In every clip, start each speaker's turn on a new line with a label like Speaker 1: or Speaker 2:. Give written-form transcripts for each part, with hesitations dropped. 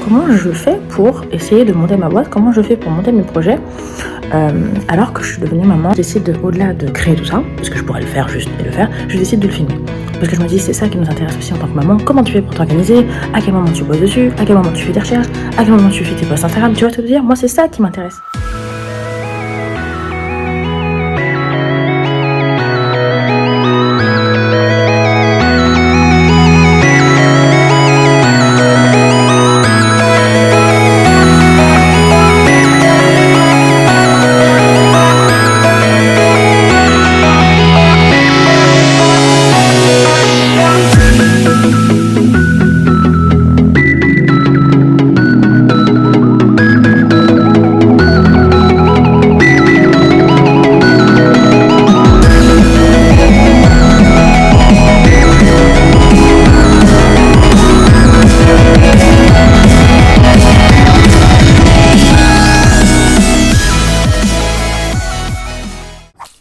Speaker 1: comment je fais pour essayer de monter ma boîte, comment je fais pour monter mes projets, alors que je suis devenue maman. Je décide au-delà de créer tout ça, parce que je pourrais le faire juste et le faire, je décide de le filmer. Parce que je me dis, c'est ça qui nous intéresse aussi en tant que maman. Comment tu fais pour t'organiser? À quel moment tu bosses dessus? À quel moment tu fais tes recherches? À quel moment tu fais tes posts Instagram? Tu vois ce que je veux dire? Moi, c'est ça qui m'intéresse.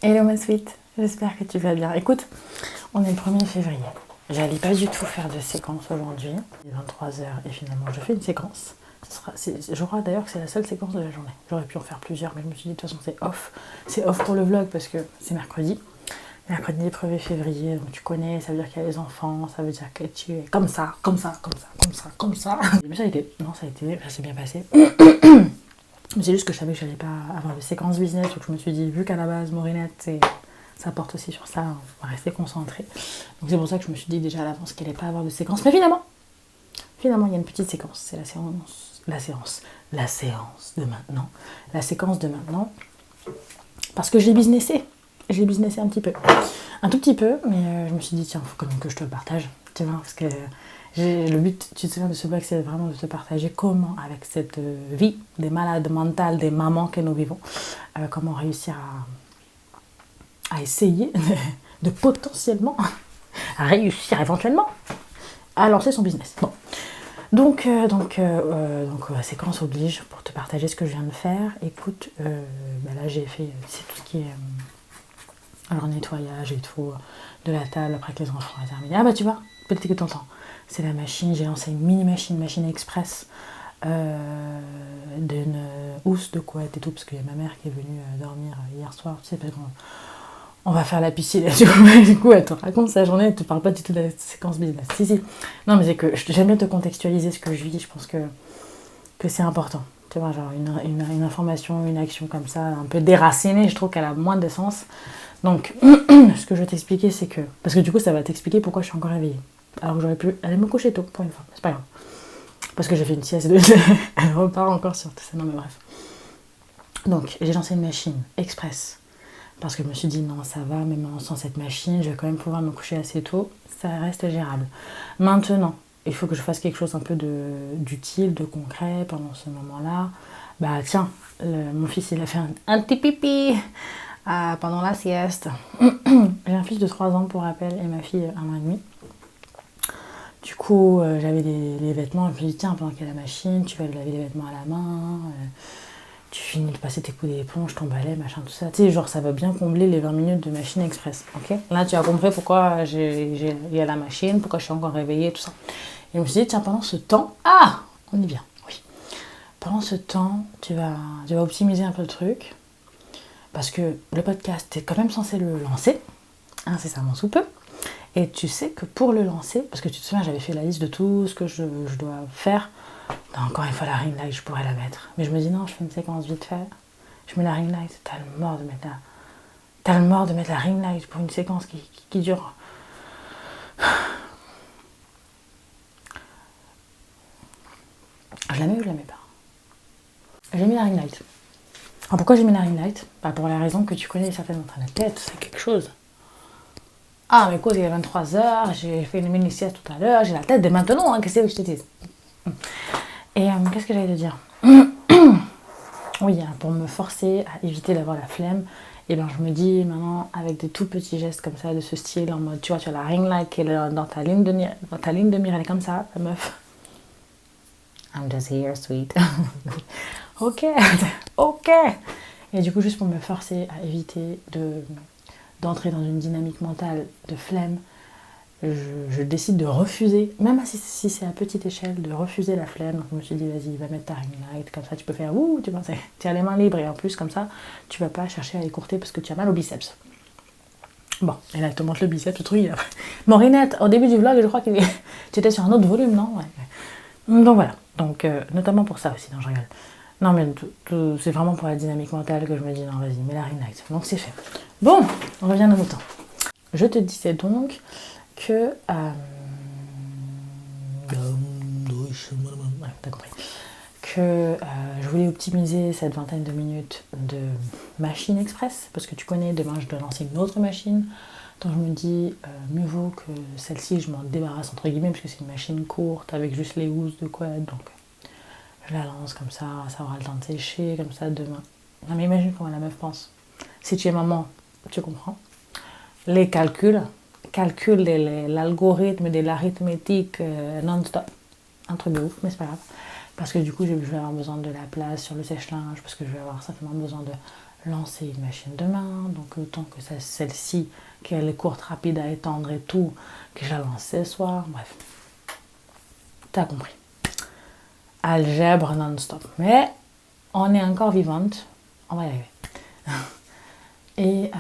Speaker 1: Hello ma sweet, j'espère que tu vas bien. Écoute, on est le 1er février. J'allais pas du tout faire de séquence aujourd'hui. Il est 23h et finalement je fais une séquence. Je crois d'ailleurs que c'est la seule séquence de la journée. J'aurais pu en faire plusieurs, mais je me suis dit de toute façon c'est off. C'est off pour le vlog parce que c'est mercredi. Mercredi 1er février, donc tu connais, ça veut dire qu'il y a les enfants, ça veut dire que tu es comme ça. Mais ça s'est bien passé. Mais c'est juste que je savais que j'allais pas avoir de séquence business, donc je me suis dit, vu qu'à la base, Mourinette, ça porte aussi sur ça, on va rester concentré. Donc c'est pour ça que je me suis dit déjà à l'avance qu'il n'allait pas avoir de séquence. Mais finalement, il y a une petite séquence. C'est la séance de maintenant. La séquence de maintenant. Parce que je l'ai businessé. Je l'ai businessé un petit peu. Un tout petit peu, mais je me suis dit, tiens, il faut quand même que je te le partage. Tu vois, parce que le but, tu te souviens de ce blog, c'est vraiment de te partager comment, avec cette vie des malades mentales, des mamans que nous vivons, comment réussir à essayer de potentiellement réussir éventuellement à lancer son business. Bon. Donc, séquence oblige pour te partager ce que je viens de faire. Écoute, là j'ai fait c'est tout ce qui est alors nettoyage et tout de la table après que les enfants aient terminé. Ah bah tu vois, peut-être que t'entends. C'est la machine, j'ai lancé une mini machine express d'une housse de couette et tout, parce qu'il y a ma mère qui est venue dormir hier soir, tu sais, parce qu'on va faire la piscine, du coup elle te raconte sa journée, elle te parle pas du tout de la séquence business. Si. Non mais c'est que j'aime bien te contextualiser ce que je vis, je pense que c'est important. Tu vois, genre une information, une action comme ça, un peu déracinée, je trouve qu'elle a moins de sens. Donc, ce que je vais t'expliquer, c'est que... Parce que du coup, ça va t'expliquer pourquoi je suis encore réveillée. Alors que j'aurais pu aller me coucher tôt, pour une fois. C'est pas grave. Parce que j'ai fait une sieste de... Elle repart encore sur tout ça. Non, mais bref. Donc, j'ai lancé une machine express. Parce que je me suis dit, non, ça va, même sans cette machine, je vais quand même pouvoir me coucher assez tôt. Ça reste gérable. Maintenant, il faut que je fasse quelque chose un peu d'utile, de concret pendant ce moment-là. Bah, tiens, mon fils, il a fait un petit pipi pendant la sieste. J'ai un fils de 3 ans pour rappel et ma fille 1 an et demi. Du coup, j'avais les vêtements et puis je me dis tiens, pendant qu'il y a la machine, tu vas laver les vêtements à la main, tu finis de passer tes coups d'éponge, ton balai, machin, tout ça. Tu sais, genre ça va bien combler les 20 minutes de machine express, ok? Là, tu as compris pourquoi il y a la machine, pourquoi je suis encore réveillée, tout ça. Et je me suis dit tiens, pendant ce temps, on y vient, oui. Pendant ce temps, tu vas optimiser un peu le truc. Parce que le podcast, tu es quand même censé le lancer, incessamment sous peu. Et tu sais que pour le lancer, parce que tu te souviens, j'avais fait la liste de tout ce que je dois faire. Non, encore une fois, la ring light, je pourrais la mettre. Mais je me dis non, je fais une séquence vite fait. Je mets la ring light. T'as le mort de mettre la ring light pour une séquence qui dure. Je la mets ou je la mets pas? J'ai mis la ring light. Alors pourquoi j'ai mis la ring light? Bah pour la raison que tu connais certainement dans la tête, c'est quelque chose. Ah mais quoi, il est 23h, j'ai fait une mini sieste tout à l'heure, j'ai la tête dès maintenant, hein, qu'est-ce que je te dis? Et qu'est-ce que j'allais te dire? Oui, pour me forcer à éviter d'avoir la flemme, et ben je me dis maintenant avec des tout petits gestes comme ça de ce style, en mode tu vois, tu as la ring light qui est dans ta ligne de mire, elle est comme ça, la meuf. I'm just here, sweet. Ok. Et du coup, juste pour me forcer à éviter d'entrer dans une dynamique mentale de flemme, je décide de refuser, même si c'est à petite échelle, de refuser la flemme. Donc je me suis dit, vas-y, va mettre ta ring light, comme ça tu peux faire ouh, tu vois, tu as les mains libres et en plus, comme ça, tu vas pas chercher à écourter parce que tu as mal au biceps. Bon, et là, elle te montre le biceps, le truc. Morinette, au début du vlog, je crois que tu étais sur un autre volume, non? Ouais. Donc voilà, donc notamment pour ça aussi, non, je rigole. Non, mais c'est vraiment pour la dynamique mentale que je me dis, non, vas-y, mets la ring light. Donc c'est fait. Bon, on revient à nos moutons. Je te disais donc que... ouais, t'as compris. Que je voulais optimiser cette vingtaine de minutes de machine express, parce que tu connais, demain je dois lancer une autre machine. Donc je me dis, mieux vaut que celle-ci, je m'en débarrasse entre guillemets, parce que c'est une machine courte avec juste les housses de quad. Donc je la lance comme ça aura le temps de sécher, comme ça demain. Non mais imagine comment la meuf pense. Si tu es maman, tu comprends. Les calculs l'algorithme de l'arithmétique non-stop. Un truc de ouf, mais c'est pas grave. Parce que du coup, je vais avoir besoin de la place sur le sèche-linge, parce que je vais avoir certainement besoin de lancer une machine demain. Donc autant que celle-ci, qu'elle est courte, rapide à étendre et tout, que je la lance ce soir. Bref, t'as compris. Algèbre non-stop. Mais on est encore vivante, on va y arriver. Et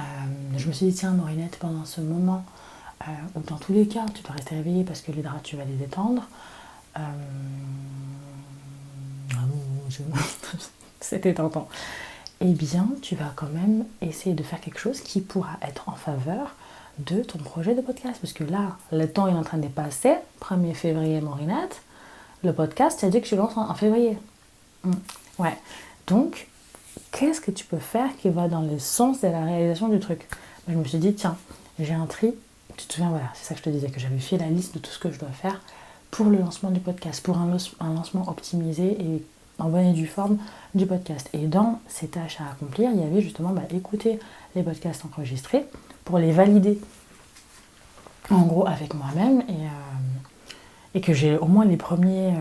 Speaker 1: je me suis dit, tiens, Morinette, pendant ce moment, où dans tous les cas, tu dois rester réveillée parce que les draps, tu vas les détendre. C'était tentant. Eh bien, tu vas quand même essayer de faire quelque chose qui pourra être en faveur de ton projet de podcast. Parce que là, le temps est en train de passer. 1er février, Morinette. Le podcast, ça dit que je lance en février. Ouais. Donc, qu'est-ce que tu peux faire qui va dans le sens de la réalisation du truc? Je me suis dit, tiens, j'ai un tri. Tu te souviens, voilà, c'est ça que je te disais, que j'avais fait la liste de tout ce que je dois faire pour le lancement du podcast, pour un lancement optimisé et en bonne et due forme du podcast. Et dans ces tâches à accomplir, il y avait justement écouter les podcasts enregistrés pour les valider en gros avec moi-même et que j'ai au moins les premiers...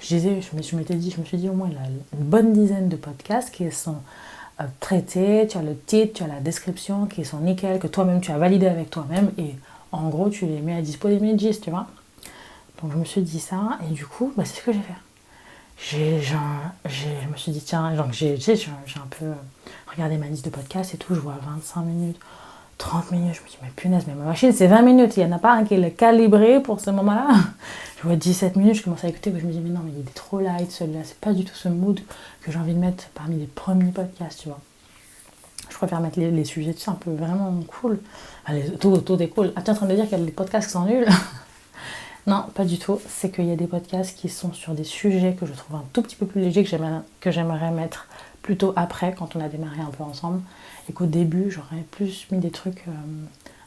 Speaker 1: je m'étais dit, je me suis dit au moins une bonne dizaine de podcasts qui sont traités, tu as le titre, tu as la description, qui sont nickel, que toi-même tu as validé avec toi-même et en gros tu les mets à dispo des médis, tu vois. Donc je me suis dit ça et du coup c'est ce que j'ai fait. Je me suis dit tiens, donc j'ai un peu regardé ma liste de podcasts et tout, je vois 25 minutes, 30 minutes, je me dis mais punaise, mais ma machine c'est 20 minutes, il n'y en a pas un qui est calibré pour ce moment-là. Je vois 17 minutes, je commence à écouter, je me dis mais non mais il est trop light celui-là, c'est pas du tout ce mood que j'ai envie de mettre parmi les premiers podcasts, tu vois. Je préfère mettre les sujets, tu sais, un peu vraiment cool. Allez, tout est cool. Ah, tu es en train de dire qu'il y a des podcasts qui sont nuls? Non, pas du tout. C'est qu'il y a des podcasts qui sont sur des sujets que je trouve un tout petit peu plus légers, que j'aimerais mettre plutôt après, quand on a démarré un peu ensemble. Et qu'au début, j'aurais plus mis des trucs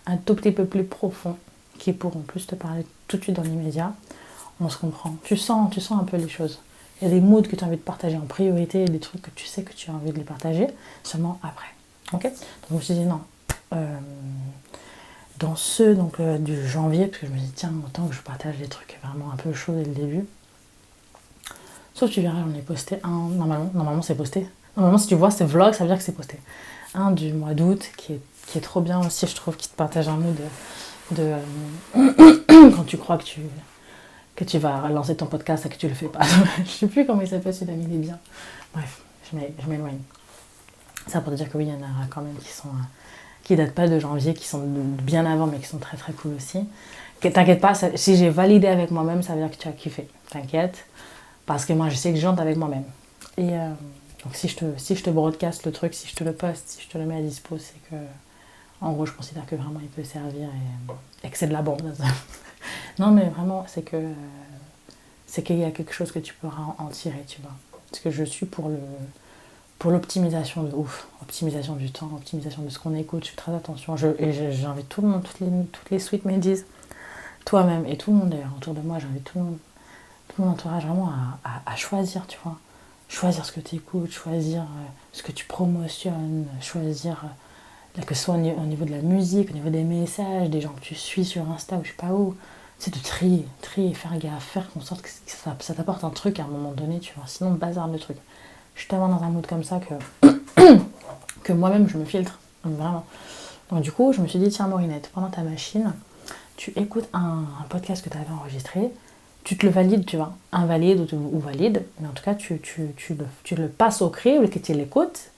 Speaker 1: un tout petit peu plus profonds, qui pourront plus te parler tout de suite dans l'immédiat. On se comprend. Tu sens un peu les choses. Il y a des moods que tu as envie de partager en priorité et des trucs que tu sais que tu as envie de les partager seulement après. Ok? Donc je me suis dit non. Dans ceux du janvier, parce que je me dis tiens, autant que je partage des trucs vraiment un peu chauds dès le début. Sauf tu verras, j'en ai posté un, normalement c'est posté. Normalement si tu vois ce vlog, ça veut dire que c'est posté. Un du mois d'août qui est trop bien aussi, je trouve, qui te partage un mood de quand tu crois que tu vas lancer ton podcast et que tu le fais pas. Je sais plus comment il s'appelle, celui-là, mais il est bien. Bref, je m'éloigne. Ça pour te dire que oui, il y en a quand même qui datent pas de janvier, qui sont bien avant, mais qui sont très très cool aussi. T'inquiète pas, si j'ai validé avec moi-même, ça veut dire que tu as kiffé. T'inquiète, parce que moi je sais que j'entre avec moi-même. Et donc si je te broadcast le truc, si je te le poste, si je te le mets à dispo, c'est que en gros je considère que vraiment il peut servir et que c'est de la bombe. Non mais vraiment c'est qu'il y a quelque chose que tu pourras en tirer, tu vois. Parce que je suis pour l'optimisation de ouf, optimisation du temps, optimisation de ce qu'on écoute, je fais très attention. J'invite tout le monde, toutes les suites médis, toi-même et tout le monde d'ailleurs autour de moi, j'invite tout mon entourage vraiment à choisir, tu vois. Choisir ce que tu écoutes, choisir ce que tu promotionnes, choisir que ce soit au niveau de la musique, au niveau des messages, des gens que tu suis sur Insta ou je sais pas où. C'est de trier, faire gaffe, faire en sorte que ça t'apporte un truc à un moment donné, tu vois. Sinon, bazar le truc. Je suis tellement dans un mood comme ça que moi-même je me filtre, vraiment. Donc du coup, je me suis dit, tiens Morinette, pendant ta machine, tu écoutes un podcast que tu avais enregistré, tu te le valides, tu vois, invalide ou valide, mais en tout cas, tu le passes au crible, que tu l'écoutes,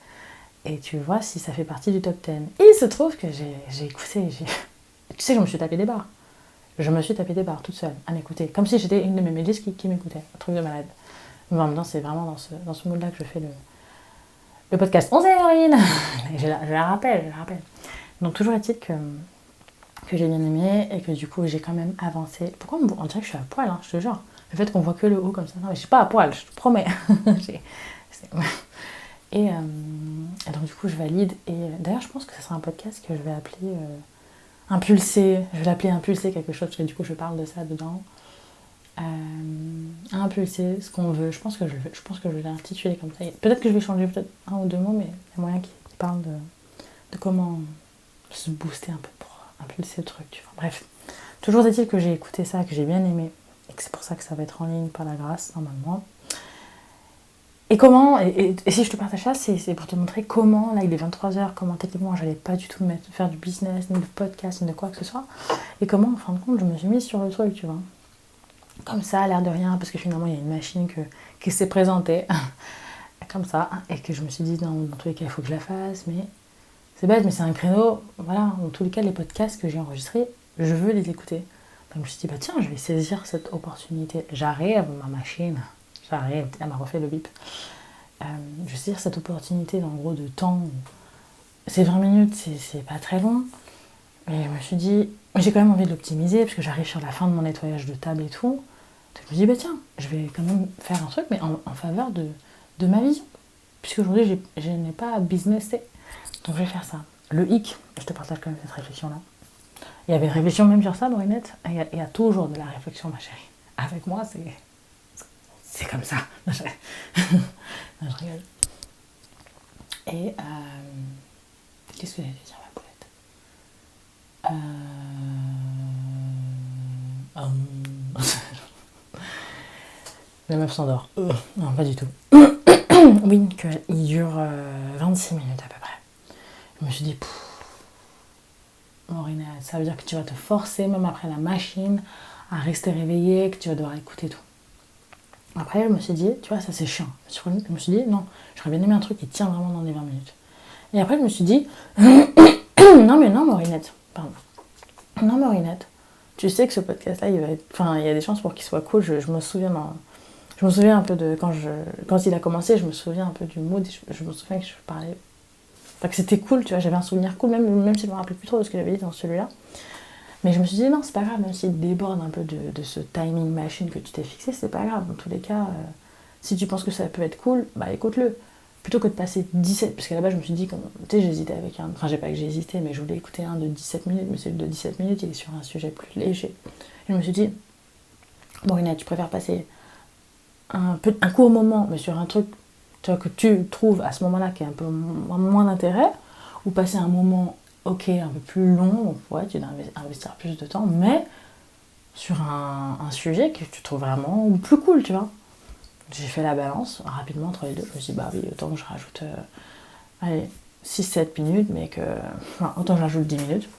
Speaker 1: et tu vois si ça fait partie du top 10. Et il se trouve que j'ai écouté, tu sais, je me suis tapé des barres. Je me suis tapé des barres toute seule à m'écouter, comme si j'étais une de mes mélisses qui m'écoutait, un truc de malade. Mais en même temps, c'est vraiment dans ce mood-là que je fais le podcast. On Maureen. Je la rappelle. Donc toujours est-il que j'ai bien aimé et que du coup j'ai quand même avancé. Pourquoi on dirait que je suis à poil, hein, je te jure. Le fait qu'on voit que le haut comme ça. Non mais je suis pas à poil, je te promets. Et donc du coup je valide. Et d'ailleurs je pense que ce sera un podcast que je vais appeler Impulsé. Je vais l'appeler Impulsé quelque chose parce que du coup je parle de ça dedans. Impulser ce qu'on veut. Je pense que je vais l'intituler comme ça. Peut-être que je vais changer peut-être un ou deux mots, mais il y a moyen qu'il parle de comment se booster un peu pour impulser le truc. Tu vois. Bref, toujours est-il que j'ai écouté ça, que j'ai bien aimé, et que c'est pour ça que ça va être en ligne par la grâce, normalement. Et comment, et si je te partage ça, c'est pour te montrer comment, là il est 23h, comment techniquement j'allais pas du tout faire du business, ni de podcast, ni de quoi que ce soit, et comment en fin de compte je me suis mise sur le truc, tu vois. Comme ça, à l'air de rien, parce que finalement il y a une machine qui s'est présentée, comme ça, et que je me suis dit dans tous les cas il faut que je la fasse, mais c'est bête, mais c'est un créneau, voilà, dans tous les cas les podcasts que j'ai enregistrés, je veux les écouter. Donc je me suis dit, bah tiens, je vais saisir cette opportunité, j'arrive, ma machine, j'arrive, elle m'a refait le bip. Je vais saisir cette opportunité en gros de temps, c'est 20 minutes, c'est pas très long, mais je me suis dit, j'ai quand même envie de l'optimiser, parce que j'arrive sur la fin de mon nettoyage de table et tout. Donc je me dis, bah tiens, je vais quand même faire un truc, mais en faveur de ma vision. Puisqu'aujourd'hui, je n'ai pas businessé. Donc je vais faire ça. Le hic, je te partage quand même cette réflexion-là. Il y avait une réflexion même sur ça, Marinette. Il y a toujours de la réflexion, ma chérie. Avec moi, c'est comme ça. Non, je rigole. Et qu'est-ce que j'allais dire, ma poulette La meuf s'endort. Non, pas du tout. Oui, qu'il dure 26 minutes à peu près. Je me suis dit, Maureen, ça veut dire que tu vas te forcer, même après la machine, à rester réveillée, que tu vas devoir écouter tout. Après, je me suis dit, tu vois, ça c'est chiant. Je me suis dit, non, j'aurais bien aimé un truc qui tient vraiment dans les 20 minutes. Et après, je me suis dit, non, mais non, Maurinette, pardon. Non, Maurinette, tu sais que ce podcast-là, il y a des chances pour qu'il soit cool. Je me souviens un peu de quand il a commencé, je me souviens un peu du mood. Je me souviens que je parlais. Enfin, que c'était cool, tu vois, j'avais un souvenir cool, même si je me rappelais plus trop de ce que j'avais dit dans celui-là. Mais je me suis dit, non, c'est pas grave, même s'il déborde un peu de ce timing machine que tu t'es fixé, c'est pas grave. Dans tous les cas, si tu penses que ça peut être cool, bah écoute-le. Plutôt que de passer 17, parce qu'à la base je me suis dit, tu sais, j'hésitais avec un. Enfin, j'ai pas que j'ai hésité, mais je voulais écouter un de 17 minutes, mais celui de 17 minutes, il est sur un sujet plus léger. Et je me suis dit, Maureen, tu préfères passer un court moment, mais sur un truc, tu vois, que tu trouves à ce moment-là qui est un peu moins d'intérêt, ou passer un moment, ok, un peu plus long, donc ouais, tu dois investir plus de temps, mais sur un sujet que tu trouves vraiment plus cool, tu vois. J'ai fait la balance rapidement entre les deux, je me suis dit, bah oui, autant que je rajoute, allez, 6-7 minutes, mais que. Enfin, autant que je rajoute 10 minutes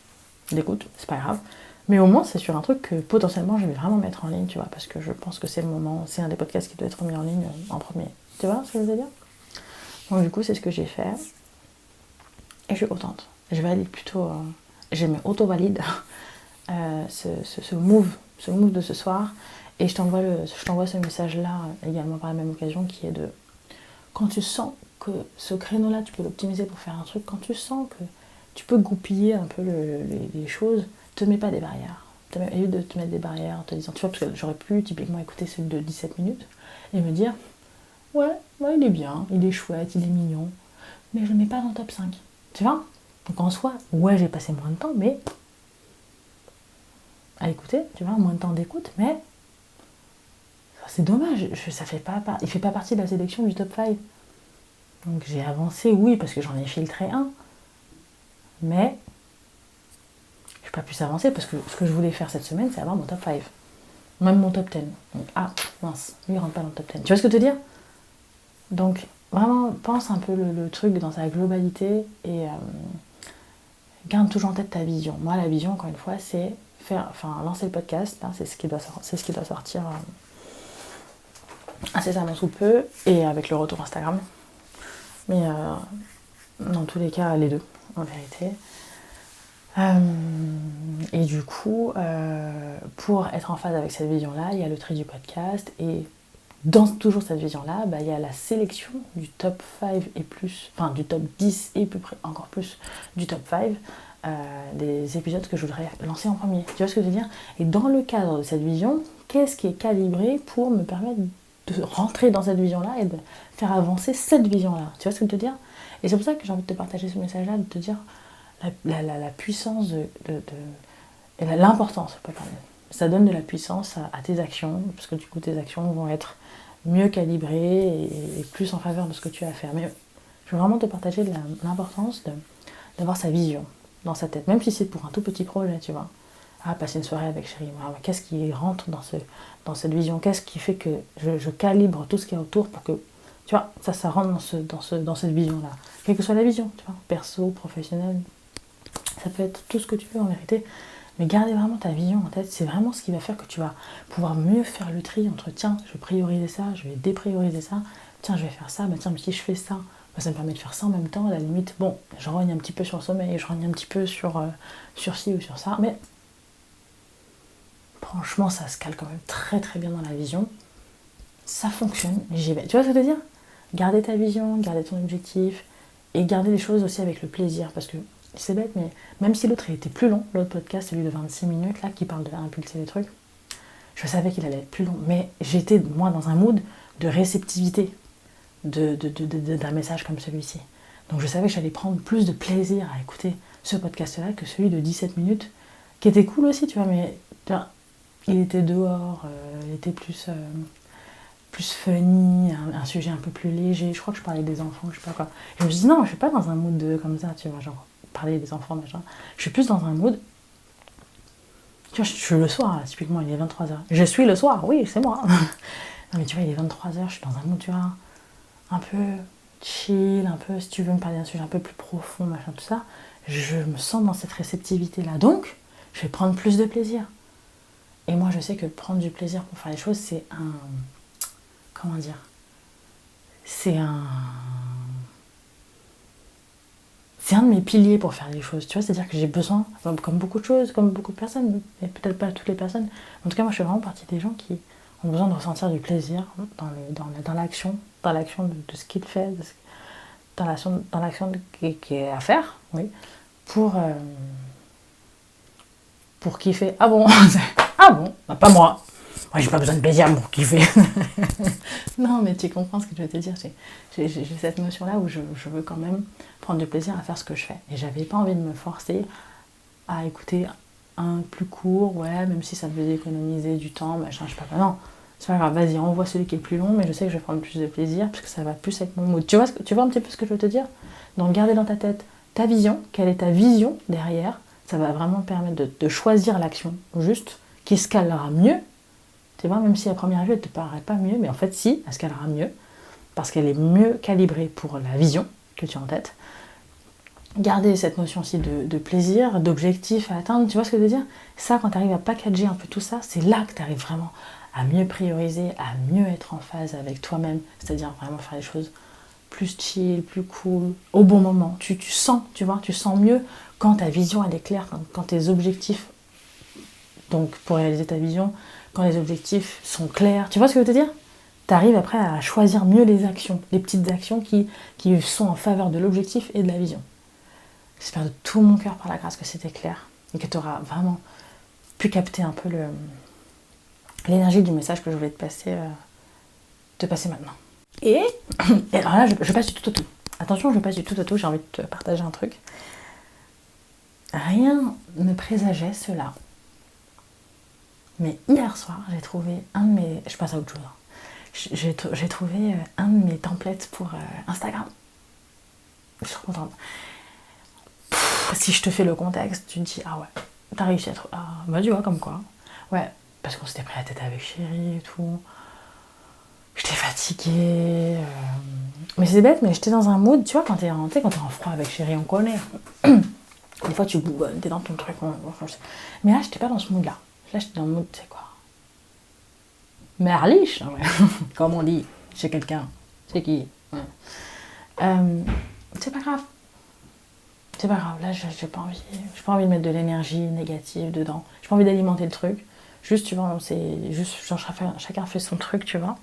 Speaker 1: d'écoute, c'est pas grave. Mais au moins, c'est sur un truc que potentiellement je vais vraiment mettre en ligne, tu vois, parce que je pense que c'est le moment, c'est un des podcasts qui doit être mis en ligne en premier. Tu vois ce que je veux dire? Donc, du coup, c'est ce que j'ai fait. Et je suis contente. Je valide plutôt. Je m'auto-valide ce move de ce soir. Et je t'envoie ce message-là également par la même occasion qui est de. Quand tu sens que ce créneau-là, tu peux l'optimiser pour faire un truc, quand tu sens que tu peux goupiller un peu les choses, te mets pas des barrières. Évite de te mettre des barrières en te disant, tu vois, parce que j'aurais pu typiquement écouter celui de 17 minutes et me dire, ouais, il est bien, il est chouette, il est mignon, mais je le mets pas dans le top 5. Tu vois? Donc en soi, ouais, j'ai passé moins de temps, mais à écouter, tu vois, moins de temps d'écoute, mais c'est dommage, il fait pas partie de la sélection du top 5. Donc j'ai avancé, oui, parce que j'en ai filtré un, mais je n'ai pas pu s'avancer parce que ce que je voulais faire cette semaine, c'est avoir mon top 5. Même mon top 10. Donc, mince, lui il rentre pas dans le top 10. Tu vois ce que je veux te dire? Donc, vraiment, pense un peu le truc dans sa globalité et garde toujours en tête ta vision. Moi, la vision, encore une fois, c'est lancer le podcast, là, c'est ce qui doit sortir incessamment sous peu, et avec le retour Instagram. Mais dans tous les cas, les deux, en vérité. Et du coup, pour être en phase avec cette vision-là, il y a le tri du podcast, et dans toujours cette vision-là, il y a la sélection du top 5 et plus, enfin du top 10 et peu près encore plus du top 5 des épisodes que je voudrais lancer en premier. Tu vois ce que je veux dire? Et dans le cadre de cette vision, qu'est-ce qui est calibré pour me permettre de rentrer dans cette vision-là et de faire avancer cette vision-là? Tu vois ce que je veux te dire? Et c'est pour ça que j'ai envie de te partager ce message-là, de te dire la puissance et l'importance, ça donne de la puissance à tes actions, parce que du coup tes actions vont être mieux calibrées et plus en faveur de ce que tu as à faire. Mais je veux vraiment te partager l'importance d'avoir sa vision dans sa tête, même si c'est pour un tout petit projet, tu vois. Passer une soirée avec chérie, qu'est-ce qui rentre dans cette vision? Qu'est-ce qui fait que je calibre tout ce qu'il y a autour pour que, tu vois, ça rentre dans cette vision-là. Quelle que soit la vision, tu vois, perso, professionnelle, ça peut être tout ce que tu veux en vérité. Mais garder vraiment ta vision en tête, c'est vraiment ce qui va faire que tu vas pouvoir mieux faire le tri entre tiens, je vais prioriser ça, je vais déprioriser ça, tiens, je vais faire ça, tiens, mais si je fais ça, ça me permet de faire ça en même temps, à la limite, bon, je rogne un petit peu sur le sommeil, je rogne un petit peu sur ci ou sur ça, mais franchement, ça se cale quand même très très bien dans la vision. Ça fonctionne, j'y vais. Tu vois ce que je veux dire? Garder ta vision, garder ton objectif, et garder les choses aussi avec le plaisir, parce que c'est bête, mais même si l'autre était plus long, l'autre podcast, celui de 26 minutes, là, qui parle de impulser les trucs, je savais qu'il allait être plus long, mais j'étais, moi, dans un mood de réceptivité d'un message comme celui-ci. Donc je savais que j'allais prendre plus de plaisir à écouter ce podcast-là que celui de 17 minutes, qui était cool aussi, tu vois, mais tu vois, il était dehors, il était plus funny, un sujet un peu plus léger. Je crois que je parlais des enfants, je sais pas quoi. Et je me suis dit non, je suis pas dans un mood comme ça, tu vois, genre parler des enfants, machin. Je suis plus dans un mood. Tu vois, je suis le soir, là, typiquement, il est 23h. Je suis le soir, oui, c'est moi. Non, mais tu vois, il est 23h, je suis dans un mood, tu vois, un peu chill, un peu, si tu veux me parler d'un sujet un peu plus profond, machin, tout ça. Je me sens dans cette réceptivité-là. Donc, je vais prendre plus de plaisir. Et moi, je sais que prendre du plaisir pour faire les choses, c'est un... Comment dire? C'est un de mes piliers pour faire les choses, tu vois, c'est-à-dire que j'ai besoin, comme beaucoup de choses, comme beaucoup de personnes, et peut-être pas toutes les personnes, en tout cas moi je fais vraiment partie des gens qui ont besoin de ressentir du plaisir dans l'action, de ce qu'il fait, dans l'action qui est à faire, oui, pour kiffer. Ah bon? Ah bon? Pas moi. Moi j'ai pas besoin de plaisir pour kiffer. Non mais tu comprends ce que je veux te dire, j'ai cette notion là où je veux quand même prendre du plaisir à faire ce que je fais, et j'avais pas envie de me forcer à écouter un plus court, ouais, même si ça devait économiser du temps, machin, je sais pas, non, c'est pas grave, vas-y, envoie celui qui est plus long, mais je sais que je vais prendre plus de plaisir parce que ça va plus avec mon mood. Tu vois un petit peu ce que je veux te dire? Donc garder dans ta tête ta vision, quelle est ta vision derrière, ça va vraiment te permettre de choisir l'action juste, qui se calera mieux. Tu vois, même si à première vue elle te paraît pas mieux, mais en fait si, elle se calera mieux, parce qu'elle est mieux calibrée pour la vision que tu as en tête. Garder cette notion aussi de plaisir, d'objectif à atteindre, tu vois ce que je veux dire? Ça, quand tu arrives à packager un peu tout ça, c'est là que tu arrives vraiment à mieux prioriser, à mieux être en phase avec toi-même, c'est-à-dire vraiment faire les choses plus chill, plus cool, au bon moment. Tu sens, tu vois, tu sens mieux quand ta vision elle est claire, quand tes objectifs, donc pour réaliser ta vision, quand les objectifs sont clairs, tu vois ce que je veux te dire? Tu arrives après à choisir mieux les actions, les petites actions qui sont en faveur de l'objectif et de la vision. J'espère de tout mon cœur par la grâce que c'était clair et que tu auras vraiment pu capter un peu l'énergie du message que je voulais te passer maintenant. Et alors là, je passe du tout au tout. Attention, je passe du tout au tout, j'ai envie de te partager un truc. Rien ne présageait cela. Mais hier soir, j'ai trouvé je passe à autre chose. J'ai trouvé un de mes templates pour Instagram. Je suis contente. Si je te fais le contexte, tu te dis, ah ouais, t'as réussi à trouver. Ah, bah tu vois, comme quoi. Ouais, parce qu'on s'était pris la tête avec chérie et tout. J'étais fatiguée. Mais c'est bête, mais j'étais dans un mood, tu vois, quand t'es en froid avec chérie, on connaît. Des fois, tu bougonnes, t'es dans ton truc. Mais là, j'étais pas dans ce mood-là. Là, j'étais dans le mood, tu sais quoi. Merliche, comme on dit chez quelqu'un. C'est qui c'est pas grave. C'est pas grave. Là, j'ai pas envie. J'ai pas envie de mettre de l'énergie négative dedans. J'ai pas envie d'alimenter le truc. Juste, tu vois, c'est juste, genre, chacun fait son truc, tu vois.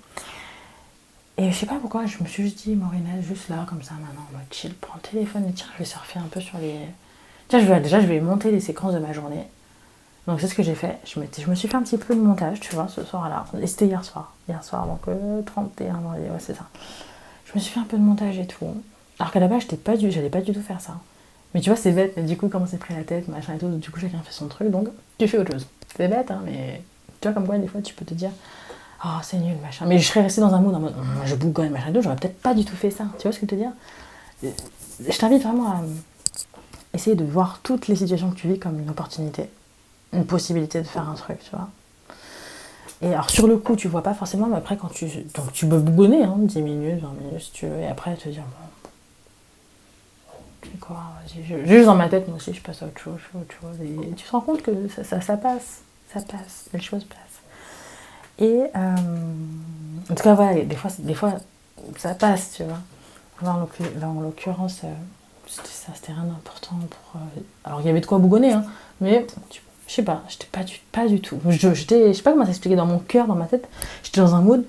Speaker 1: Et je sais pas pourquoi, je me suis juste dit, Maureen, juste là, comme ça, maintenant, on va chill, prends le téléphone et tiens, je vais surfer un peu sur les. Tiens, je vais monter les séquences de ma journée. Donc c'est ce que j'ai fait. Je me suis fait un petit peu de montage, tu vois, ce soir-là. Et c'était hier soir. Hier soir, donc 31 janvier, ouais, c'est ça. Je me suis fait un peu de montage et tout. Alors qu'à la base, j'allais pas du tout faire ça. Mais tu vois, c'est bête. Mais du coup, comment c'est pris la tête, machin et tout, du coup, chacun fait son truc, donc tu fais autre chose. C'est bête, hein, mais tu vois, comme quoi, des fois, tu peux te dire, oh, c'est nul, machin. Mais je serais restée dans un mood en mode, je bougonne, machin et tout, j'aurais peut-être pas du tout fait ça. Tu vois ce que je veux te dire? Je t'invite vraiment à essayer de voir toutes les situations que tu vis comme une opportunité, une possibilité de faire un truc, tu vois. Et alors sur le coup, tu vois pas forcément, mais après, donc tu peux bougonner, hein, 10 minutes, 20 minutes si tu veux, et après te dire, bon, c'est quoi, juste dans ma tête, moi aussi, je passe à autre chose, et tu te rends compte que ça passe, les choses passent. Et en tout cas, voilà, des fois, ça passe, tu vois. Là, en l'occurrence, c'était rien d'important pour. Alors, il y avait de quoi bougonner, hein, mais je sais pas, j'étais pas du tout. Je sais pas comment t'expliquer, dans mon cœur, dans ma tête, j'étais dans un mood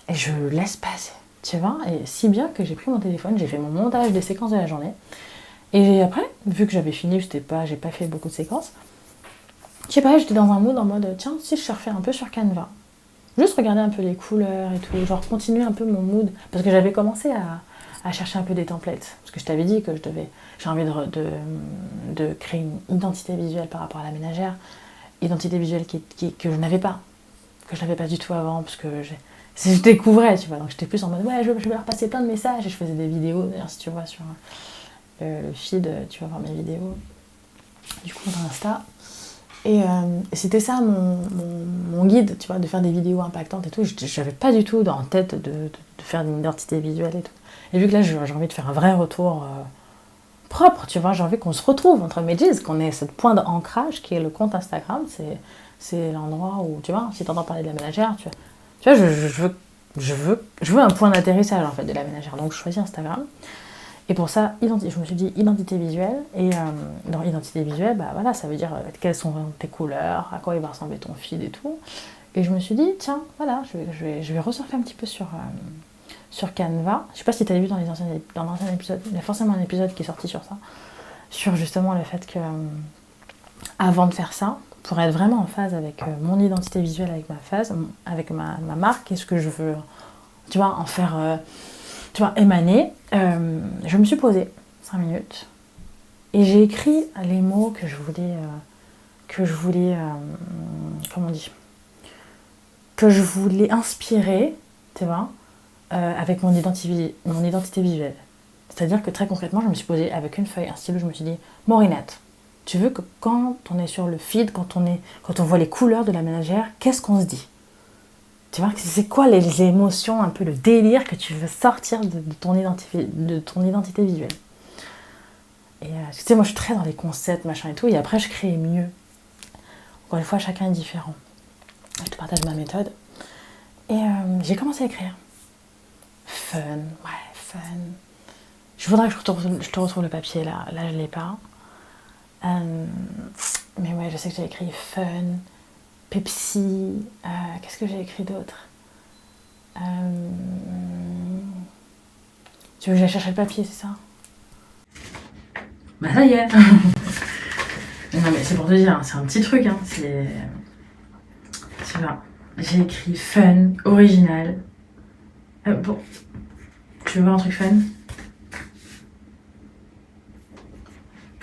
Speaker 1: et je laisse passer, tu vois. Et si bien que j'ai pris mon téléphone, j'ai fait mon montage des séquences de la journée. Et après, vu que j'avais fini, j'ai pas fait beaucoup de séquences, je sais pas, j'étais dans un mood en mode, tiens, si je surfais un peu sur Canva. Juste regarder un peu les couleurs et tout, genre continuer un peu mon mood. Parce que j'avais commencé à chercher un peu des templates. Parce que je t'avais dit que j'ai envie de créer une identité visuelle par rapport à la ménagère. Identité visuelle que je n'avais pas. Que je n'avais pas du tout avant, parce que je découvrais, tu vois. Donc j'étais plus en mode, ouais, je vais leur passer plein de messages. Et je faisais des vidéos, d'ailleurs, si tu vois sur le feed, tu vas voir mes vidéos. Du coup, dans Insta. Et c'était ça mon guide, tu vois, de faire des vidéos impactantes et tout. J'avais pas du tout en tête de faire une identité visuelle et tout. Et vu que là, j'ai envie de faire un vrai retour propre, tu vois, j'ai envie qu'on se retrouve entre Medjiz, qu'on ait ce point d'ancrage qui est le compte Instagram. C'est l'endroit où, tu vois, si t'entends parler de la ménagère, tu vois, je veux un point d'atterrissage en fait de la ménagère. Donc je choisis Instagram. Et pour ça, je me suis dit identité visuelle. Et dans identité visuelle, bah voilà, ça veut dire quelles sont tes couleurs, à quoi il va ressembler ton feed et tout. Et je me suis dit, tiens, voilà, je vais ressurfer un petit peu sur Canva. Je sais pas si tu as vu dans l'ancien épisode, il y a forcément un épisode qui est sorti sur ça. Sur justement le fait que, avant de faire ça, pour être vraiment en phase avec mon identité visuelle, avec ma marque, et ce que je veux, tu vois, en faire. Tu vois, émaner, je me suis posée 5 minutes et j'ai écrit les mots que je voulais, comment on dit, que je voulais inspirer, tu vois, avec mon identité visuelle. C'est-à-dire que très concrètement, je me suis posée avec une feuille, un stylo, je me suis dit, Maurinette, tu veux que quand on est sur le feed, quand on voit les couleurs de la ménagère, qu'est-ce qu'on se dit? Tu vois, c'est quoi les émotions, un peu le délire que tu veux sortir de ton identité visuelle. Et tu sais, moi je suis très dans les concepts, machin et tout, et après je crée mieux. Encore une fois, chacun est différent. Je te partage ma méthode. Et j'ai commencé à écrire. Fun, ouais, fun. Je voudrais que je te retrouve le papier là je l'ai pas. Mais ouais, je sais que j'ai écrit fun. Pepsi, qu'est-ce que j'ai écrit d'autre? Tu veux que j'aille chercher le papier, c'est ça? Bah ça y est. Non mais c'est pour te dire, hein, c'est un petit truc, hein, tu vois, j'ai écrit fun, original. Bon, tu veux voir un truc fun?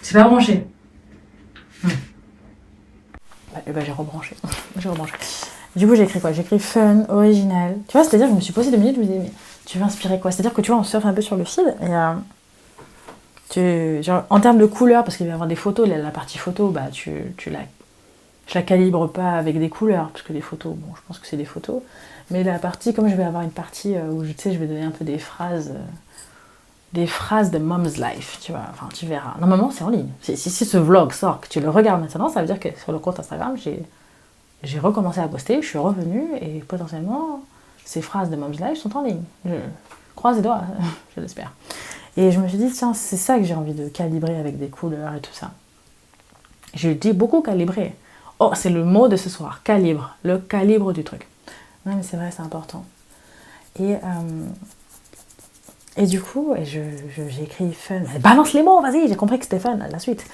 Speaker 1: C'est pas branché. Bah, j'ai rebranché. Du coup, j'ai écrit quoi? J'ai écrit fun, original. Tu vois, c'est-à-dire que je me suis posée 2 minutes, je me disais, mais tu veux inspirer quoi? C'est-à-dire que tu vois, on surfe un peu sur le fil, et genre, en termes de couleurs, parce qu'il va y avoir des photos, la partie photo, bah, je la calibre pas avec des couleurs, parce que les photos, bon, je pense que c'est des photos. Mais la partie, comme je vais avoir une partie où, tu sais, je vais donner un peu des phrases des phrases de Mom's Life, tu vois, enfin tu verras. Normalement c'est en ligne. Si ce vlog sort, que tu le regardes maintenant, ça veut dire que sur le compte Instagram, j'ai recommencé à poster, je suis revenue et potentiellement ces phrases de Mom's Life sont en ligne. Je croise les doigts, je l'espère. Et je me suis dit, tiens, c'est ça que j'ai envie de calibrer avec des couleurs et tout ça. Je dis beaucoup calibrer. Oh, c'est le mot de ce soir, calibre, le calibre du truc. Non mais c'est vrai, c'est important. Et du coup, j'ai écrit fun. Balance les mots, vas-y, j'ai compris que c'était fun, la suite.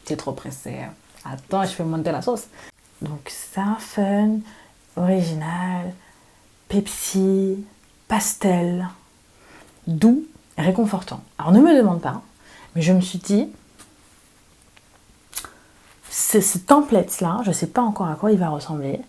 Speaker 1: T'es trop pressé. Attends, je fais monter la sauce. Donc ça, fun, original, Pepsi, pastel, doux, réconfortant. Alors ne me demande pas, mais je me suis dit, ce template-là, je ne sais pas encore à quoi il va ressembler,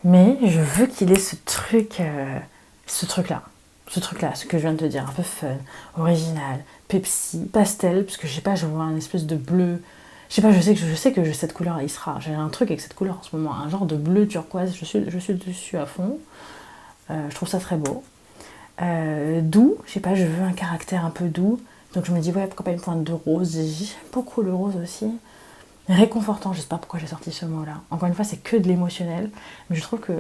Speaker 1: mais je veux qu'il ait ce truc-là, ce que je viens de te dire, un peu fun, original, Pepsi, pastel, parce que je sais pas, je vois un espèce de bleu. Je sais pas, je sais que cette couleur il sera. J'ai un truc avec cette couleur en ce moment, un genre de bleu turquoise, je suis dessus à fond. Je trouve ça très beau. Doux, je sais pas, je veux un caractère un peu doux. Donc je me dis, ouais, pourquoi pas une pointe de rose. J'aime beaucoup le rose aussi. Réconfortant, je sais pas pourquoi j'ai sorti ce mot-là. Encore une fois, c'est que de l'émotionnel. Mais je trouve que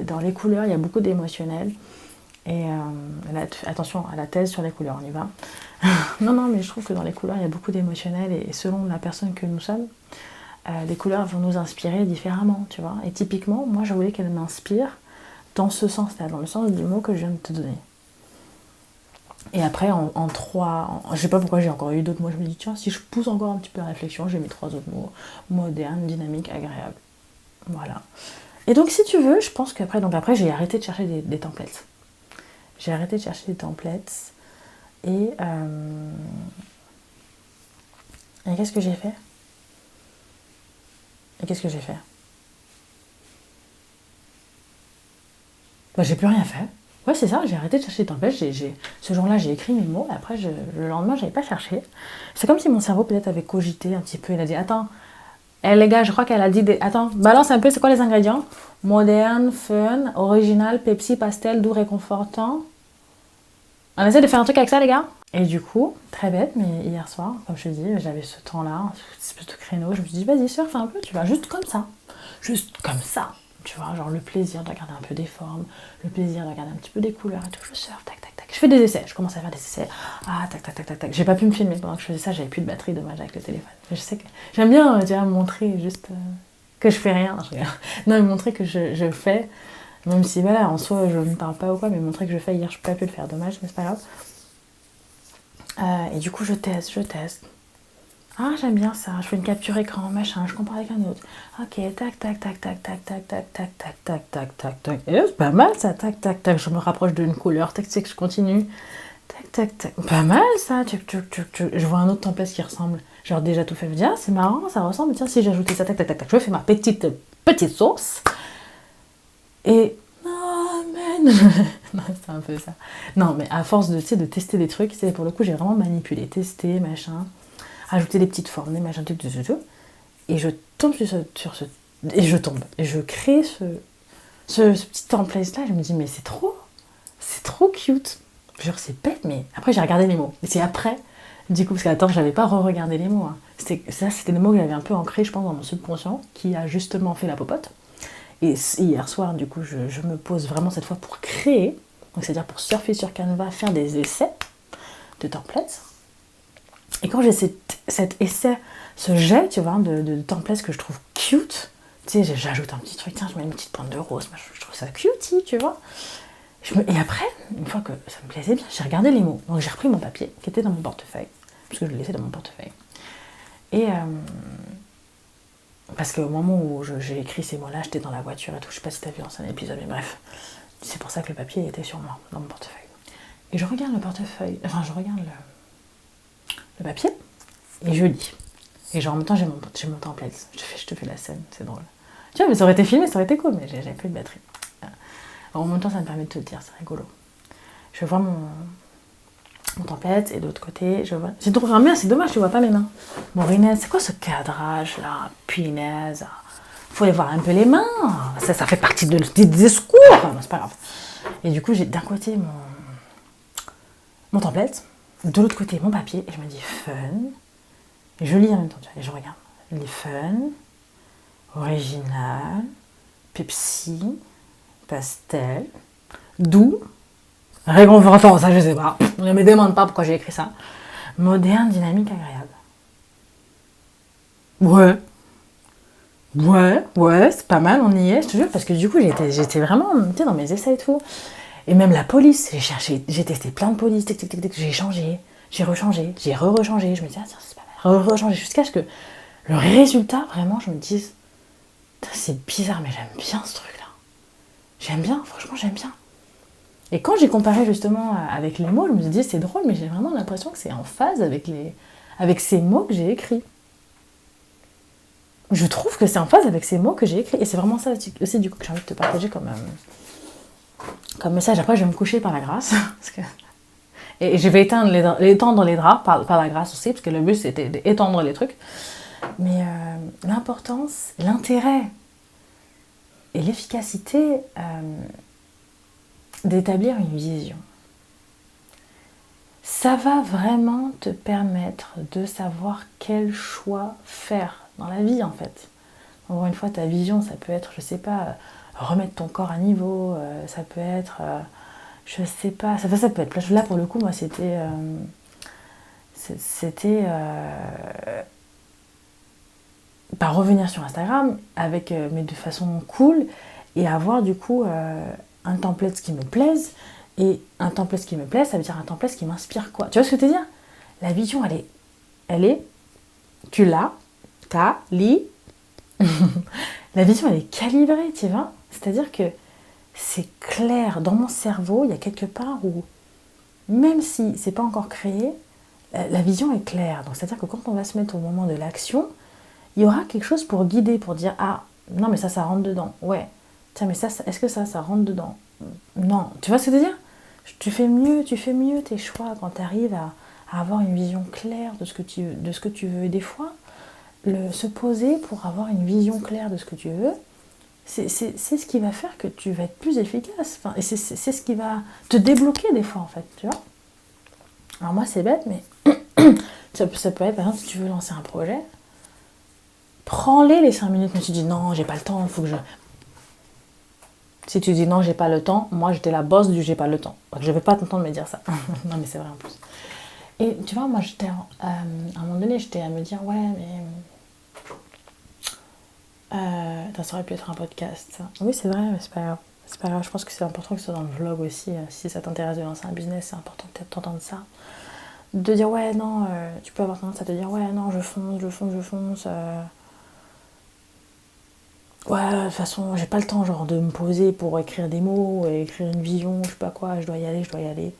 Speaker 1: dans les couleurs, il y a beaucoup d'émotionnel. Et attention à la thèse sur les couleurs, on y va. non, mais je trouve que dans les couleurs, il y a beaucoup d'émotionnel. Et selon la personne que nous sommes, les couleurs vont nous inspirer différemment, tu vois. Et typiquement, moi, je voulais qu'elles m'inspirent dans ce sens-là, dans le sens du mot que je viens de te donner. Et après, en trois, je sais pas pourquoi j'ai encore eu d'autres mots, je me dis, tiens, si je pousse encore un petit peu la réflexion, j'ai mis 3 autres mots. Moderne, dynamique, agréable. Voilà. Et donc, si tu veux, je pense qu'après, j'ai arrêté de chercher des templates. J'ai arrêté de chercher des templates. Et qu'est-ce que j'ai fait Bah, j'ai plus rien fait. Ouais, c'est ça, j'ai arrêté de chercher des templates. Ce jour-là, j'ai écrit mes mots, et après, le lendemain, j'avais pas cherché. C'est comme si mon cerveau, peut-être, avait cogité un petit peu. Il a dit, attends, les gars, je crois qu'elle a dit, attends, balance un peu, c'est quoi les ingrédients? Moderne, fun, original, Pepsi, pastel, doux, réconfortant. On essaie de faire un truc avec ça, les gars? Et du coup, très bête, mais hier soir, comme je te dis, j'avais ce temps-là, cette espèce de créneau, je me suis dit, vas-y, surfe un peu, tu vois, juste comme ça. Juste comme ça. Tu vois, genre le plaisir de regarder un peu des formes, le plaisir de regarder un petit peu des couleurs et tout. Je surfe, tac, tac, tac. Je fais des essais, je commence à faire des essais. Ah, tac, tac, tac, tac, tac. J'ai pas pu me filmer pendant que je faisais ça, j'avais plus de batterie, dommage, avec le téléphone. Je sais que j'aime bien, tu vois, montrer juste que je fais rien. Non, mais montrer que je fais, même si, voilà, en soi, je ne parle pas ou quoi, mais montrer que je fais hier, je peux pas pu le faire, dommage, mais c'est pas grave. Et du coup, je teste. Ah, j'aime bien ça, je fais une capture écran, machin, je compare avec un autre. Ok, tac, tac, tac, tac, tac, tac, tac, tac, tac, tac, tac, tac, tac. Et c'est pas mal ça, tac, tac, tac, je me rapproche d'une couleur, tac, tac, je continue. Tac, tac, tac. Pas mal ça, tuc, tuc, tuc, tuc. Je vois un autre template qui ressemble. Genre déjà tout fait, je me dis, ah, c'est marrant, ça ressemble, tiens, si j'ajoutais ça, tac, tac, tac, tac, je fais ma petite sauce. Et amen. Non, c'est un peu ça. Non, mais à force de tester des trucs, pour le coup, j'ai vraiment manipulé, testé, machin. Ajouter des petites formes, des machins, tout, et je tombe sur ce et je crée ce petit template là, je me dis mais c'est trop cute, genre c'est bête, mais après j'ai regardé les mots, et c'est après, du coup, parce qu'attends, j'avais pas re-regardé les mots, hein. C'était des mots que j'avais un peu ancrés, je pense, dans mon subconscient, qui a justement fait la popote, et hier soir, du coup, je me pose vraiment cette fois pour créer, donc c'est-à-dire pour surfer sur Canva, faire des essais de templates. Et quand j'ai cet essai, ce jet, tu vois, de templates que je trouve cute, tu sais, j'ajoute un petit truc, tiens, je mets une petite pointe de rose, je trouve ça cutie, tu vois. Et après, une fois que ça me plaisait bien, j'ai regardé les mots. Donc j'ai repris mon papier qui était dans mon portefeuille, parce que je le laissais dans mon portefeuille. Et parce qu'au moment où j'ai écrit ces mots-là, j'étais dans la voiture et tout, je sais pas si t'as vu dans un épisode, mais bref. C'est pour ça que le papier était sur moi, dans mon portefeuille. Et je regarde le portefeuille, enfin je regarde le papier, et je lis. Et genre en même temps j'ai mon template, je te fais la scène, c'est drôle. Tu vois, mais ça aurait été filmé, ça aurait été cool, mais j'avais plus de batterie. Alors, en même temps ça me permet de te le dire, c'est rigolo. Je vois mon template, et de l'autre côté, je vois... C'est dommage, tu vois pas mes mains. Bon, Rinez, c'est quoi ce cadrage là? Punaise. Faut aller voir un peu les mains. Ça fait partie des discours. C'est pas grave. Et du coup, j'ai d'un côté mon template, de l'autre côté mon papier, et je me dis fun, et je lis en même temps, tu vois, et je regarde. Je lis fun, original, Pepsi, pastel, doux, réconfortant, ça je sais pas, ne me demande pas pourquoi j'ai écrit ça, moderne, dynamique, agréable. Ouais, c'est pas mal, on y est, je te jure, parce que du coup j'étais vraiment dans mes essais et tout. Et même la police, j'ai testé plein de polices, j'ai changé, j'ai rechangé, j'ai re-rechangé, je me dis, ah tiens, c'est pas mal, re-rechangé, jusqu'à ce que le résultat, vraiment, je me dise, c'est bizarre, mais j'aime bien ce truc-là. J'aime bien, franchement, j'aime bien. Et quand j'ai comparé justement avec les mots, je me suis dit, c'est drôle, mais j'ai vraiment l'impression que c'est en phase avec ces mots que j'ai écrits. Je trouve que c'est en phase avec ces mots que j'ai écrits. Et c'est vraiment ça aussi, du coup, que j'ai envie de te partager comme message. Après, je vais me coucher par la grâce. Parce que... Et je vais étendre les draps par la grâce aussi, parce que le but, c'était d'étendre les trucs. Mais l'importance, l'intérêt et l'efficacité d'établir une vision. Ça va vraiment te permettre de savoir quel choix faire dans la vie, en fait. Encore une fois, ta vision, ça peut être, je sais pas, remettre ton corps à niveau, ça peut être, je sais pas, ça peut être, là pour le coup, moi c'était revenir sur Instagram, mais de façon cool, et avoir du coup un template qui me plaise, et un template qui me plaise, ça veut dire un template qui m'inspire quoi. Tu vois ce que je veux te dire? La vision, tu l'as, la vision, elle est calibrée, tu vois. C'est-à-dire que c'est clair. Dans mon cerveau, il y a quelque part où, même si c'est pas encore créé, la vision est claire. Donc, c'est-à-dire que quand on va se mettre au moment de l'action, il y aura quelque chose pour guider, pour dire, ah, non, mais ça rentre dedans. Ouais. Tiens, mais est-ce que ça rentre dedans? Non. Tu vois ce que je veux dire? Tu fais mieux tes choix quand tu arrives à avoir une vision claire de ce que tu veux. Et des fois, se poser pour avoir une vision claire de ce que tu veux, c'est ce qui va faire que tu vas être plus efficace. Enfin, et c'est ce qui va te débloquer des fois, en fait, tu vois. Alors moi, c'est bête, mais ça peut être, par exemple, si tu veux lancer un projet, prends-les les 5 minutes, mais tu dis non, j'ai pas le temps, il faut que je... Si tu dis non, j'ai pas le temps, moi j'étais la boss du j'ai pas le temps. Donc, je vais pas t'entendre me dire ça. Non, mais c'est vrai en plus. Et tu vois, moi, à un moment donné, j'étais à me dire, ouais, mais... ça aurait pu être un podcast, ça. Oui, c'est vrai, mais c'est pas grave. C'est pas grave, je pense que c'est important que ce soit dans le vlog aussi. Si ça t'intéresse de lancer un business, c'est important peut-être d'entendre ça. De dire, ouais, non, tu peux avoir tendance à te dire, ouais, non, je fonce. Ouais, de toute façon, j'ai pas le temps, genre, de me poser pour écrire des mots, écrire une vision, je sais pas quoi, je dois y aller.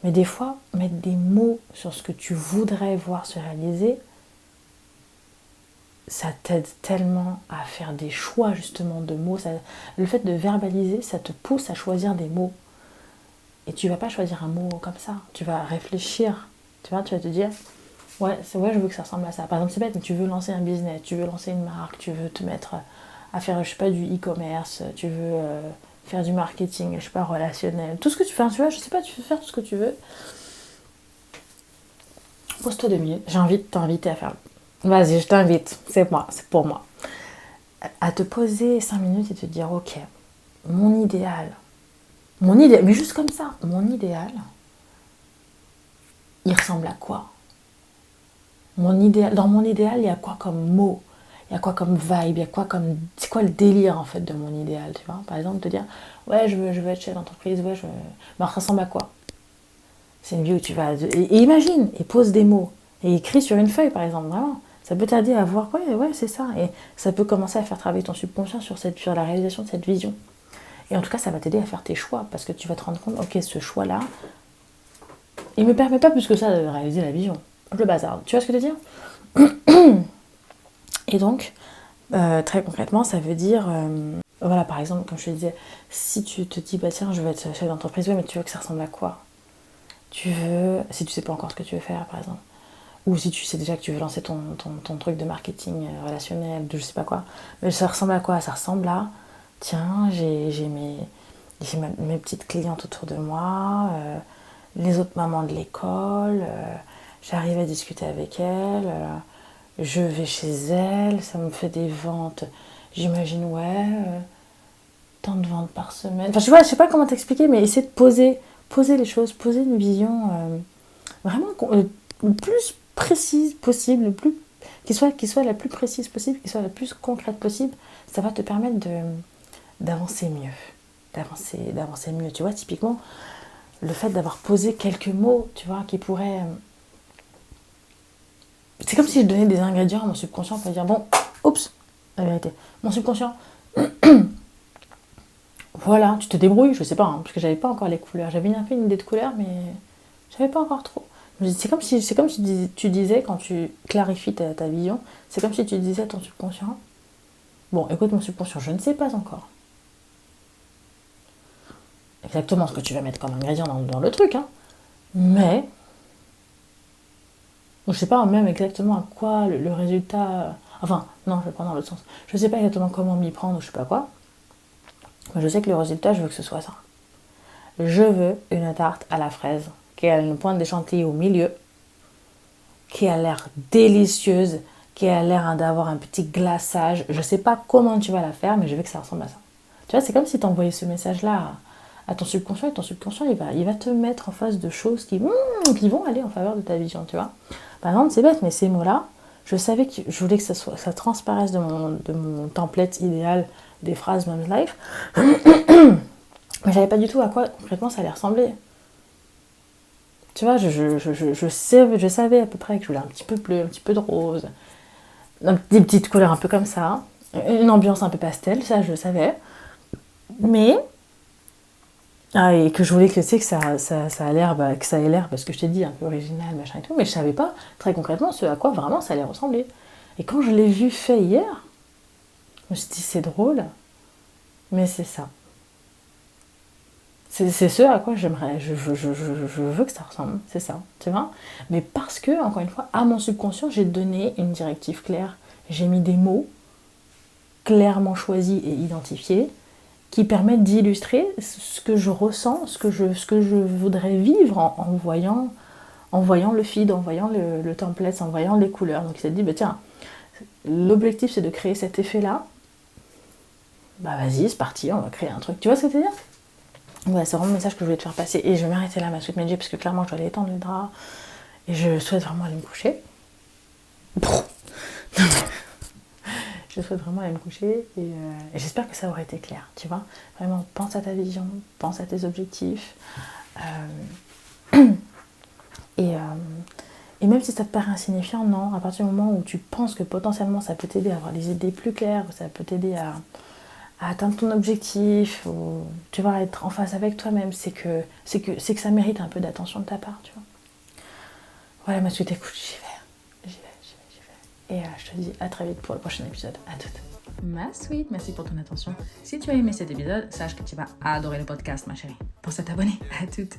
Speaker 1: Mais des fois, mettre des mots sur ce que tu voudrais voir se réaliser, ça t'aide tellement à faire des choix justement de mots. Le fait de verbaliser, ça te pousse à choisir des mots. Et tu vas pas choisir un mot comme ça. Tu vas réfléchir. Tu vois, tu vas te dire, ouais, je veux que ça ressemble à ça. Par exemple, c'est bête, mais tu veux lancer un business, tu veux lancer une marque, tu veux te mettre à faire, je sais pas, du e-commerce, tu veux faire du marketing, je sais pas, relationnel. Tout ce que tu fais, tu vois, je sais pas, tu veux faire tout ce que tu veux. Pose-toi 2 minutes. J'ai envie de t'inviter à faire. Vas-y, je t'invite. C'est pour moi. À te poser 5 minutes et te dire, ok, mon idéal, mais juste comme ça, mon idéal, il ressemble à quoi? Dans mon idéal, il y a quoi comme mot? Il y a quoi comme vibe? C'est quoi le délire en fait de mon idéal, tu vois? Par exemple, te dire, ouais, je veux être chef d'entreprise, ouais, mais ça ressemble à quoi? C'est une vie où tu vas... Et imagine, et pose des mots, et écris sur une feuille par exemple, vraiment. Ça peut t'aider à voir, ouais, c'est ça. Et ça peut commencer à faire travailler ton subconscient sur la réalisation de cette vision. Et en tout cas, ça va t'aider à faire tes choix, parce que tu vas te rendre compte, ok, ce choix-là, il me permet pas plus que ça de réaliser la vision. Je le bazarde. Tu vois ce que je veux dire? Et donc, très concrètement, ça veut dire... voilà, par exemple, comme je te disais, si tu te dis, bah tiens, je veux être chef d'entreprise, ouais, mais tu veux que ça ressemble à quoi? Si tu sais pas encore ce que tu veux faire, par exemple. Ou si tu sais déjà que tu veux lancer ton truc de marketing relationnel, de je sais pas quoi. Mais ça ressemble à quoi? Ça ressemble à, tiens, j'ai mes petites clientes autour de moi, les autres mamans de l'école, j'arrive à discuter avec elles, je vais chez elles, ça me fait des ventes, j'imagine, tant de ventes par semaine. Enfin, je sais pas comment t'expliquer, mais essayer de poser les choses, poser une vision vraiment le plus précise possible, qui soit la plus précise possible, qui soit la plus concrète possible. Ça va te permettre d'avancer mieux. D'avancer mieux. Tu vois, typiquement, le fait d'avoir posé quelques mots, tu vois, qui pourraient... C'est comme si je donnais des ingrédients à mon subconscient pour dire, bon, oups, la vérité, mon subconscient, voilà, tu te débrouilles, je sais pas, parce que j'avais pas encore les couleurs. J'avais un peu une idée de couleurs, mais j'avais pas encore trop. C'est comme si tu disais, quand tu clarifies ta vision, c'est comme si tu disais à ton subconscient, bon, écoute mon subconscient, je ne sais pas encore exactement ce que tu vas mettre comme ingrédient dans le truc, hein, mais je sais pas même exactement à quoi le résultat... Enfin, non, je vais prendre dans l'autre sens. Je sais pas exactement comment m'y prendre ou je sais pas quoi, mais je sais que le résultat, je veux que ce soit ça. Je veux une tarte à la fraise qui a une pointe d'échantillon au milieu, qui a l'air délicieuse, qui a l'air d'avoir un petit glaçage. Je sais pas comment tu vas la faire, mais je veux que ça ressemble à ça. Tu vois, c'est comme si tu envoyais ce message-là à ton subconscient, et ton subconscient, il va te mettre en face de choses qui vont aller en faveur de ta vision, tu vois. Par exemple, c'est bête, mais ces mots-là, je savais que je voulais que ça transparaisse de mon template idéal des phrases Mom's Life, mais je savais pas du tout à quoi concrètement ça allait ressembler. Tu vois, je savais à peu près que je voulais un petit peu bleu, un petit peu de rose, des petites couleurs un peu comme ça, une ambiance un peu pastel, ça je le savais. Mais, et que je voulais que, tu sais, que ça a l'air, que ça ait l'air, parce que je t'ai dit, un peu original, machin et tout, mais je savais pas très concrètement ce à quoi vraiment ça allait ressembler. Et quand je l'ai vu fait hier, je me suis dit, c'est drôle, mais c'est ça. C'est ce à quoi j'aimerais, je veux que ça ressemble, c'est ça, tu vois. Mais parce que, encore une fois, à mon subconscient, j'ai donné une directive claire. J'ai mis des mots clairement choisis et identifiés qui permettent d'illustrer ce que je ressens, ce que je voudrais vivre en voyant le feed, en voyant le template, en voyant les couleurs. Donc il s'est dit, tiens, l'objectif c'est de créer cet effet-là. Vas-y, c'est parti, on va créer un truc. Tu vois ce que je veux dire ? Ouais, c'est vraiment le message que je voulais te faire passer. Et je vais m'arrêter là, ma sweet Medjay, parce que clairement, je dois aller étendre le drap. Et je souhaite vraiment aller me coucher. Je souhaite vraiment aller me coucher. Et j'espère que ça aurait été clair, tu vois. Vraiment, pense à ta vision, pense à tes objectifs. Et même si ça te paraît insignifiant, non. À partir du moment où tu penses que potentiellement ça peut t'aider à avoir des idées plus claires, ça peut t'aider à atteindre ton objectif, ou tu vas être en phase avec toi-même, c'est que ça mérite un peu d'attention de ta part, tu vois. Voilà, ma suite, écoute, j'y vais. Et je te dis à très vite pour le prochain épisode. À toutes. Ma sweet, merci pour ton attention. Si tu as aimé cet épisode, sache que tu vas adorer le podcast, ma chérie. Pense à t'abonner. À toutes.